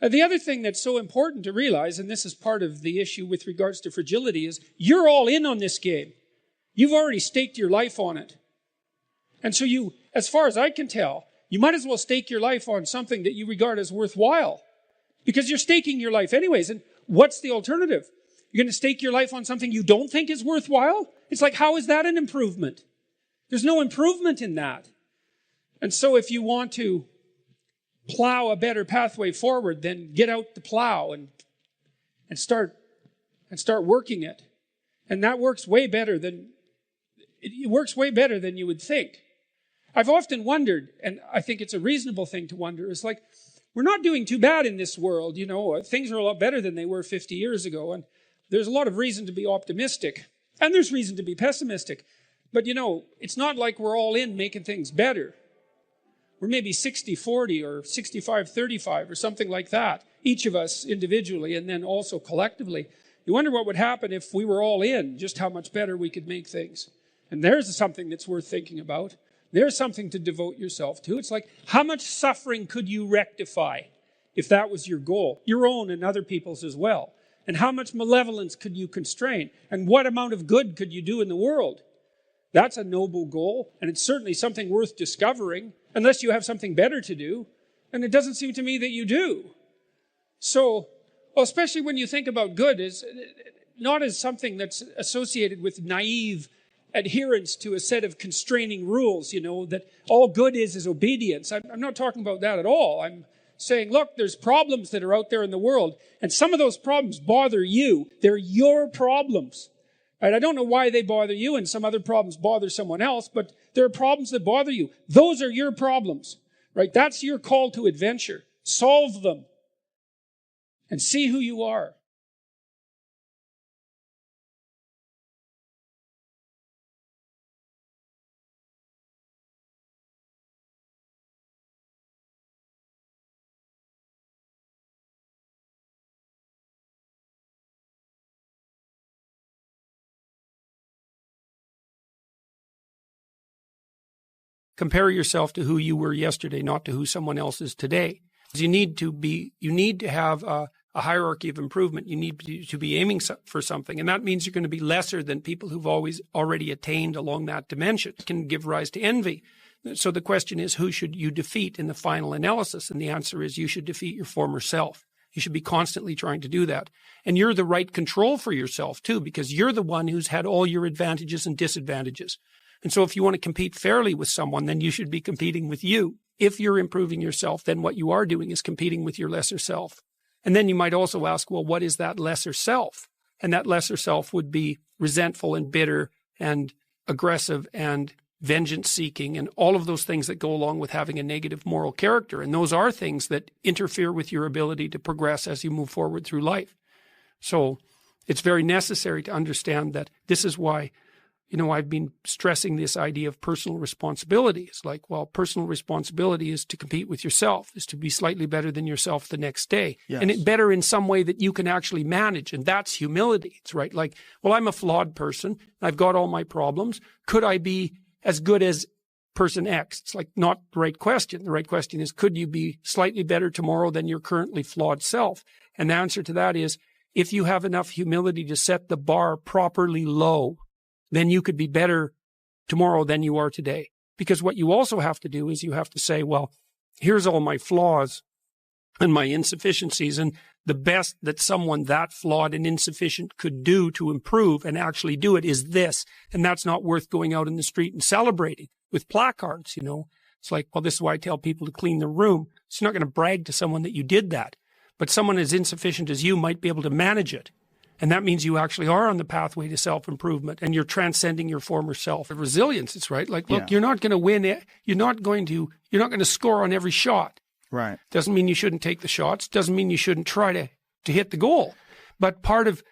C: The other thing that's so important to realize, and this is part of the issue with regards to fragility, is you're all in on this game. You've already staked your life on it. And so you, as far as I can tell, you might as well stake your life on something that you regard as worthwhile. Because you're staking your life anyways. And what's the alternative? You're going to stake your life on something you don't think is worthwhile? It's like, how is that an improvement? There's no improvement in that. And so if you want to plow a better pathway forward, then get out the plow and start working it. And that works way better than you would think. I've often wondered, and I think it's a reasonable thing to wonder, is like, we're not doing too bad in this world, things are a lot better than they were 50 years ago, and there's a lot of reason to be optimistic, and there's reason to be pessimistic. But it's not like we're all in making things better. We're maybe 60-40 or 65-35 or something like that, each of us individually and then also collectively. You wonder what would happen if we were all in, just how much better we could make things. And there's something that's worth thinking about. There's something to devote yourself to. It's like, how much suffering could you rectify if that was your goal? Your own and other people's as well. And how much malevolence could you constrain? And what amount of good could you do in the world? That's a noble goal, and it's certainly something worth discovering, unless you have something better to do. And it doesn't seem to me that you do. So, especially when you think about good, is not as something that's associated with naive adherence to a set of constraining rules, that all good is obedience. I'm not talking about that at all. I'm saying, look, there's problems that are out there in the world, and some of those problems bother you. They're your problems. Right? I don't know why they bother you, and some other problems bother someone else, but there are problems that bother you. Those are your problems. Right? That's your call to adventure. Solve them and see who you are.
B: Compare yourself to who you were yesterday, not to who someone else is today. You need to have a hierarchy of improvement. You need to be aiming for something, and that means you're going to be lesser than people who've already attained along that dimension. It can give rise to envy. So the question is, who should you defeat in the final analysis? And the answer is, you should defeat your former self. You should be constantly trying to do that. And you're the right control for yourself too, because you're the one who's had all your advantages and disadvantages. And so if you want to compete fairly with someone, then you should be competing with you. If you're improving yourself, then what you are doing is competing with your lesser self. And then you might also ask, well, what is that lesser self? And that lesser self would be resentful and bitter and aggressive and vengeance-seeking and all of those things that go along with having a negative moral character. And those are things that interfere with your ability to progress as you move forward through life. So it's very necessary to understand that this is why, I've been stressing this idea of personal responsibility. It's like, well, personal responsibility is to compete with yourself, is to be slightly better than yourself the next day.
D: Yes.
B: And it better in some way that you can actually manage. And that's humility. It's right. Like, well, I'm a flawed person. I've got all my problems. Could I be as good as person X? It's like not the right question. The right question is, could you be slightly better tomorrow than your currently flawed self? And the answer to that is, if you have enough humility to set the bar properly low, then you could be better tomorrow than you are today. Because what you also have to do is you have to say, well, here's all my flaws and my insufficiencies, and the best that someone that flawed and insufficient could do to improve and actually do it is this. And that's not worth going out in the street and celebrating with placards, It's like, well, this is why I tell people to clean their room. So you're not going to brag to someone that you did that. But someone as insufficient as you might be able to manage it. And that means you actually are on the pathway to self-improvement and you're transcending your former self. Resilience, it's right. Like, look, You're not going to win it. You're not going to score on every shot.
D: Right.
B: Doesn't mean you shouldn't take the shots. Doesn't mean you shouldn't try to hit the goal. But part of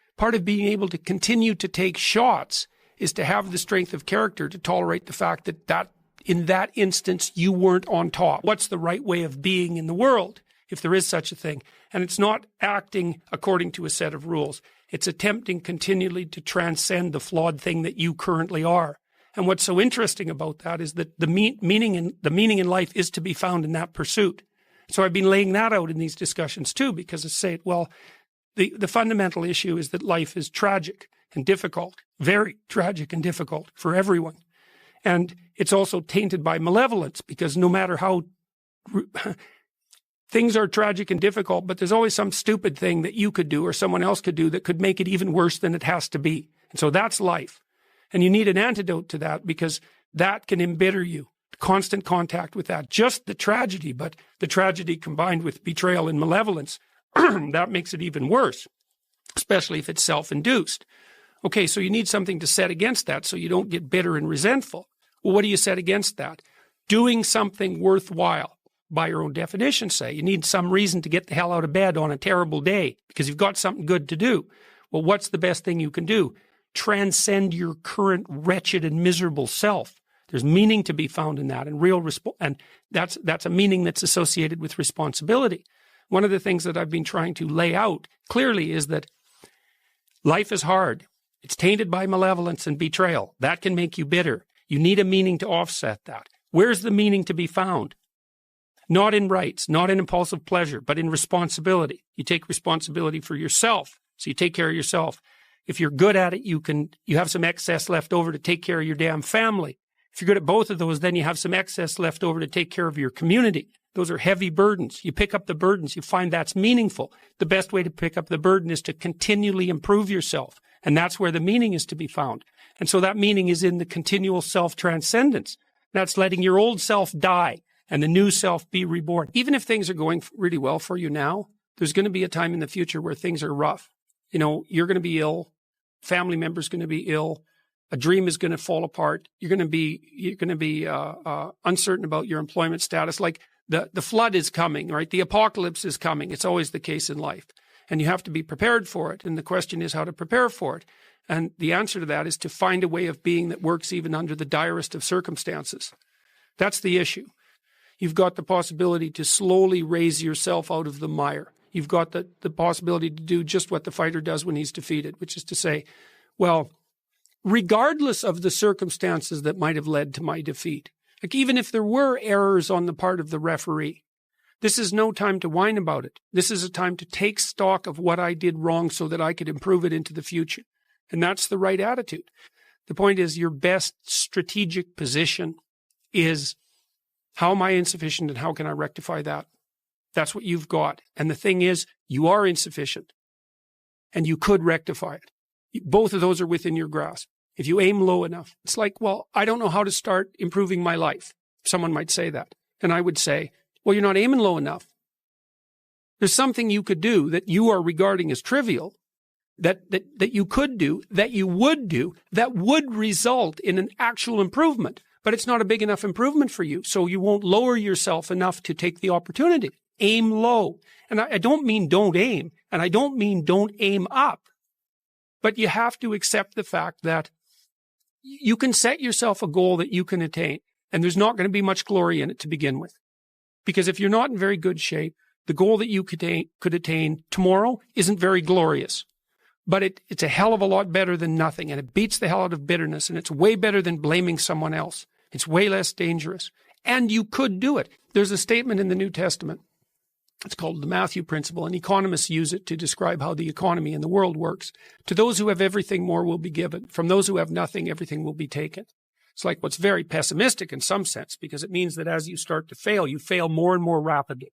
B: being able to continue to take shots is to have the strength of character to tolerate the fact that in that instance, you weren't on top. What's the right way of being in the world, if there is such a thing? And it's not acting according to a set of rules. It's attempting continually to transcend the flawed thing that you currently are. And what's so interesting about that is that the meaning in life is to be found in that pursuit. So I've been laying that out in these discussions too, because I say, well, the fundamental issue is that life is tragic and difficult, very tragic and difficult for everyone. And it's also tainted by malevolence, because no matter how things are tragic and difficult, but there's always some stupid thing that you could do or someone else could do that could make it even worse than it has to be. And so that's life. And you need an antidote to that, because that can embitter you. Constant contact with that. Just the tragedy, but the tragedy combined with betrayal and malevolence, that makes it even worse, especially if it's self-induced. Okay, so you need something to set against that so you don't get bitter and resentful. Well, what do you set against that? Doing something worthwhile. By your own definition, say. You need some reason to get the hell out of bed on a terrible day because you've got something good to do. Well, what's the best thing you can do? Transcend your current wretched and miserable self. There's meaning to be found in that, and that's a meaning that's associated with responsibility. One of the things that I've been trying to lay out clearly is that life is hard. It's tainted by malevolence and betrayal. That can make you bitter. You need a meaning to offset that. Where's the meaning to be found? Not in rights, not in impulsive pleasure, but in responsibility. You take responsibility for yourself, so you take care of yourself. If you're good at it, you have some excess left over to take care of your damn family. If you're good at both of those, then you have some excess left over to take care of your community. Those are heavy burdens. You pick up the burdens. You find that's meaningful. The best way to pick up the burden is to continually improve yourself. And that's where the meaning is to be found. And so that meaning is in the continual self-transcendence. That's letting your old self die and the new self be reborn. Even if things are going really well for you now, there's going to be a time in the future where things are rough. You're going to be ill. Family member's going to be ill. A dream is going to fall apart. You're going to be uncertain about your employment status. Like the flood is coming, right? The apocalypse is coming. It's always the case in life. And you have to be prepared for it. And the question is how to prepare for it. And the answer to that is to find a way of being that works even under the direst of circumstances. That's the issue. You've got the possibility to slowly raise yourself out of the mire. You've got the possibility to do just what the fighter does when he's defeated, which is to say, well, regardless of the circumstances that might have led to my defeat, like even if there were errors on the part of the referee, this is no time to whine about it. This is a time to take stock of what I did wrong so that I could improve it into the future. And that's the right attitude. The point is your best strategic position is, how am I insufficient and how can I rectify that? That's what you've got. And the thing is, you are insufficient. And you could rectify it. Both of those are within your grasp. If you aim low enough, it's like, well, I don't know how to start improving my life. Someone might say that. And I would say, well, you're not aiming low enough. There's something you could do that you are regarding as trivial, that you could do, that you would do, that would result in an actual improvement. But it's not a big enough improvement for you. So you won't lower yourself enough to take the opportunity. Aim low. And I don't mean don't aim. And I don't mean don't aim up. But you have to accept the fact that you can set yourself a goal that you can attain. And there's not going to be much glory in it to begin with. Because if you're not in very good shape, the goal that you could attain tomorrow isn't very glorious. But it's a hell of a lot better than nothing. And it beats the hell out of bitterness. And it's way better than blaming someone else. It's way less dangerous. And you could do it. There's a statement in the New Testament. It's called the Matthew Principle, and economists use it to describe how the economy in the world works. To those who have everything, more will be given. From those who have nothing, everything will be taken. It's like what's very pessimistic in some sense, because it means that as you start to fail, you fail more and more rapidly.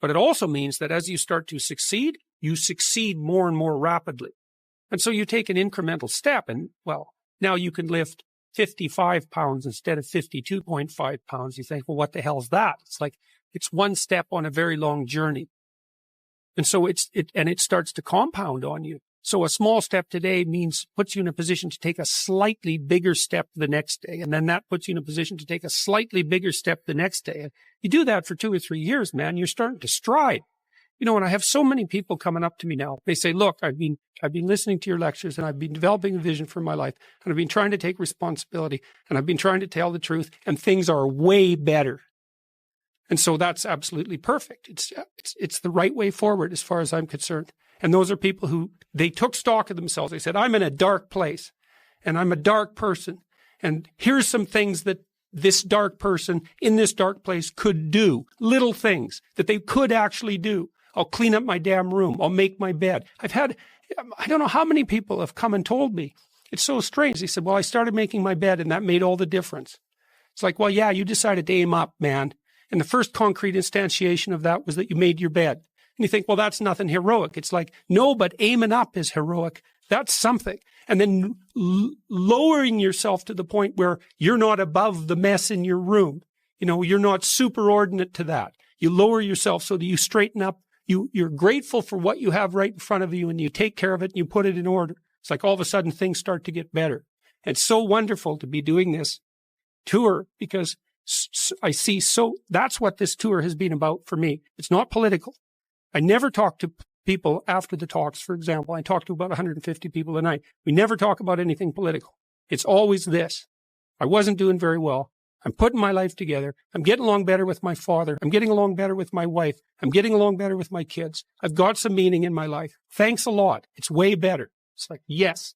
B: But it also means that as you start to succeed, you succeed more and more rapidly. And so you take an incremental step, and, well, now you can lift 55 pounds instead of 52.5 pounds. You think, well, what the hell is that? It's like, it's one step on a very long journey. And so it starts to compound on you. So a small step today puts you in a position to take a slightly bigger step the next day. And then that puts you in a position to take a slightly bigger step the next day. And you do that for 2 or 3 years, man, you're starting to stride. You know, and I have so many people coming up to me now. They say, look, I've been listening to your lectures, and I've been developing a vision for my life, and I've been trying to take responsibility, and I've been trying to tell the truth, and things are way better. And so that's absolutely perfect. It's the right way forward as far as I'm concerned. And those are people who, they took stock of themselves. They said, I'm in a dark place, and I'm a dark person, and here's some things that this dark person in this dark place could do. Little things that they could actually do. I'll clean up my damn room. I'll make my bed. I don't know how many people have come and told me. It's so strange. They said, well, I started making my bed, and that made all the difference. It's like, well, yeah, you decided to aim up, man. And the first concrete instantiation of that was that you made your bed. And you think, well, that's nothing heroic. It's like, no, but aiming up is heroic. That's something. And then lowering yourself to the point where you're not above the mess in your room. You know, you're not superordinate to that. You lower yourself so that you straighten up. You're grateful for what you have right in front of you, and you take care of it and you put it in order. It's like all of a sudden things start to get better. It's so wonderful to be doing this tour, because I see, so that's what this tour has been about for me. It's not political. I never talk to people after the talks, for example. I talk to about 150 people a night. We never talk about anything political. It's always this. I wasn't doing very well. I'm putting my life together. I'm getting along better with my father. I'm getting along better with my wife. I'm getting along better with my kids. I've got some meaning in my life. Thanks a lot. It's way better. It's like, yes,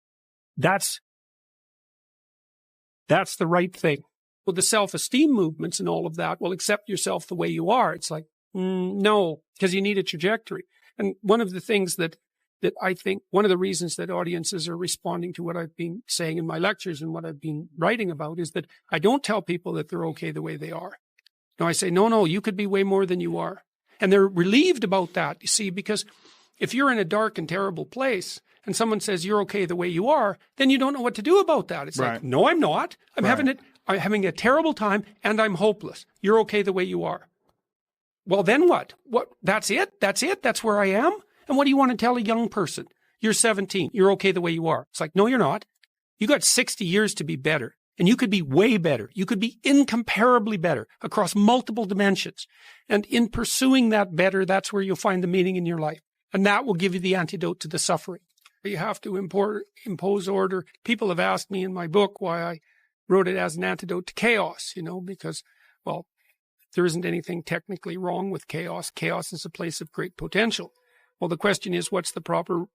B: that's the right thing. Well, the self-esteem movements and all of that will accept yourself the way you are. It's like, no, because you need a trajectory. And one of the things that I think, one of the reasons that audiences are responding to what I've been saying in my lectures and what I've been writing about is that I don't tell people that they're okay the way they are. No, I say, no, you could be way more than you are. And they're relieved about that, you see, because if you're in a dark and terrible place and someone says you're okay the way you are, then you don't know what to do about that. It's right. Like, no, I'm not. I'm having a terrible time, and I'm hopeless. You're okay the way you are. Well, then what? That's it? That's where I am? And what do you want to tell a young person? You're 17. You're okay the way you are. It's like, no, you're not. You got 60 years to be better. And you could be way better. You could be incomparably better across multiple dimensions. And in pursuing that better, that's where you'll find the meaning in your life. And that will give you the antidote to the suffering. You have to impose order. People have asked me in my book why I wrote it as an antidote to chaos, because, well, there isn't anything technically wrong with chaos. Chaos is a place of great potential. Well, the question is, what's the proper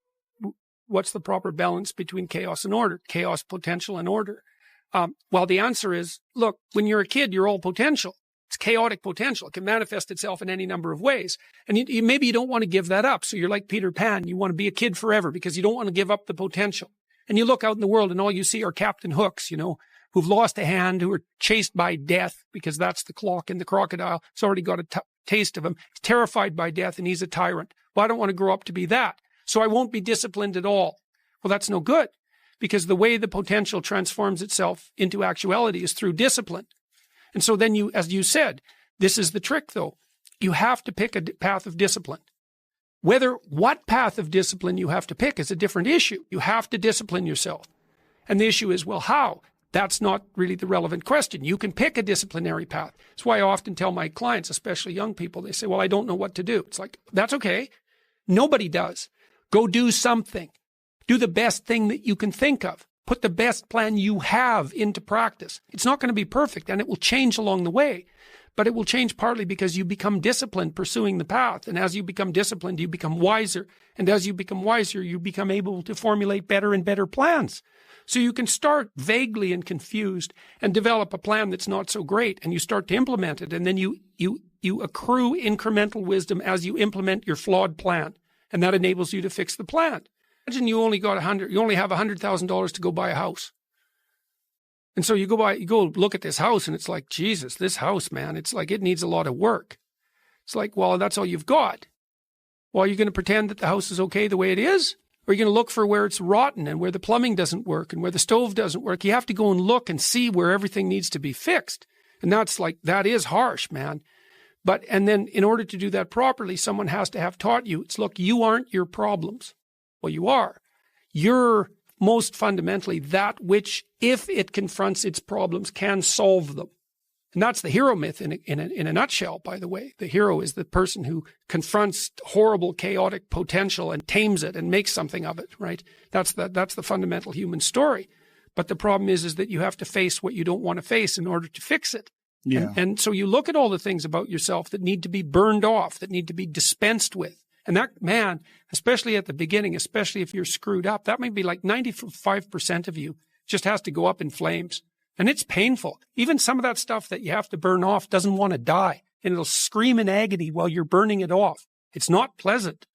B: balance between chaos and order? Chaos, potential, and order. Well, the answer is, look, when you're a kid, you're all potential. It's chaotic potential. It can manifest itself in any number of ways. And maybe you don't want to give that up. So you're like Peter Pan. You want to be a kid forever because you don't want to give up the potential. And you look out in the world and all you see are Captain Hooks, who've lost a hand, who are chased by death because that's the clock in the crocodile. It's already got a taste of him. He's terrified by death and he's a tyrant. Well, I don't want to grow up to be that. So I won't be disciplined at all. Well, that's no good, because the way the potential transforms itself into actuality is through discipline. And so then you, as you said, this is the trick though. You have to pick a path of discipline. What path of discipline you have to pick is a different issue. You have to discipline yourself. And the issue is, well, how? That's not really the relevant question. You can pick a disciplinary path. That's why I often tell my clients, especially young people, they say, well, I don't know what to do. It's like, that's okay. Nobody does. Go do something. Do the best thing that you can think of. Put the best plan you have into practice. It's not going to be perfect, and it will change along the way. But it will change partly because you become disciplined pursuing the path. And as you become disciplined, you become wiser. And as you become wiser, you become able to formulate better and better plans. So you can start vaguely and confused and develop a plan that's not so great, and you start to implement it. And then you accrue incremental wisdom as you implement your flawed plan. And that enables you to fix the plan. Imagine you only have $100,000 to go buy a house. And so you go look at this house, and it's like, Jesus, this house, man, it's like it needs a lot of work. It's like, well, that's all you've got. Well, are you going to pretend that the house is okay the way it is? Or are you going to look for where it's rotten and where the plumbing doesn't work and where the stove doesn't work? You have to go and look and see where everything needs to be fixed. And that is harsh, man. And then in order to do that properly, someone has to have taught you, look, you aren't your problems. Well, you are. You're most fundamentally that which, if it confronts its problems, can solve them. And that's the hero myth in a nutshell, by the way. The hero is the person who confronts horrible, chaotic potential and tames it and makes something of it, right? That's the fundamental human story. But the problem is that you have to face what you don't want to face in order to fix it.
D: Yeah.
B: And so you look at all the things about yourself that need to be burned off, that need to be dispensed with. And that, man, especially at the beginning, especially if you're screwed up, that might be like 95% of you just has to go up in flames. And it's painful. Even some of that stuff that you have to burn off doesn't want to die. And it'll scream in agony while you're burning it off. It's not pleasant.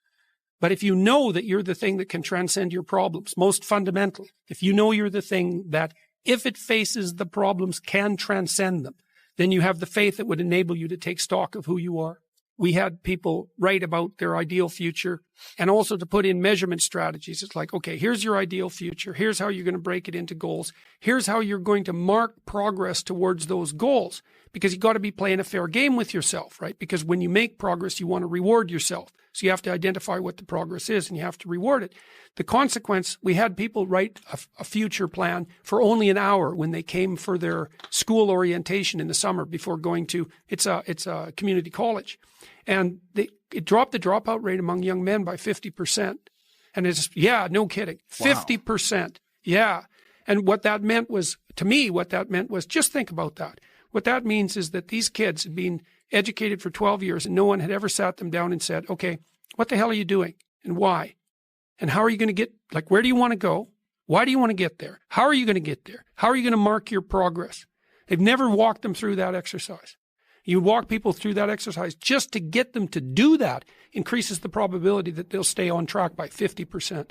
B: But if you know that you're the thing that can transcend your problems, most fundamentally, if you know you're the thing that, if it faces the problems, can transcend them, then you have the faith that would enable you to take stock of who you are. We had people write about their ideal future and also to put in measurement strategies. It's like, okay, here's your ideal future. Here's how you're going to break it into goals. Here's how you're going to mark progress towards those goals, because you've got to be playing a fair game with yourself, right? Because when you make progress, you want to reward yourself. So you have to identify what the progress is and you have to reward it. The consequence, we had people write a future plan for only an hour when they came for their school orientation in the summer before going to, it's a community college. And it dropped the dropout rate among young men by 50%. And it's, yeah, no kidding. Wow. 50%. Yeah. And what that meant was, to me, just think about that. What that means is that these kids had been educated for 12 years and no one had ever sat them down and said, okay, what the hell are you doing and why? And how are you going to get, like, where do you want to go? Why do you want to get there? How are you going to get there? How are you going to mark your progress? They've never walked them through that exercise. You walk people through that exercise just to get them to do that increases the probability that they'll stay on track by 50%.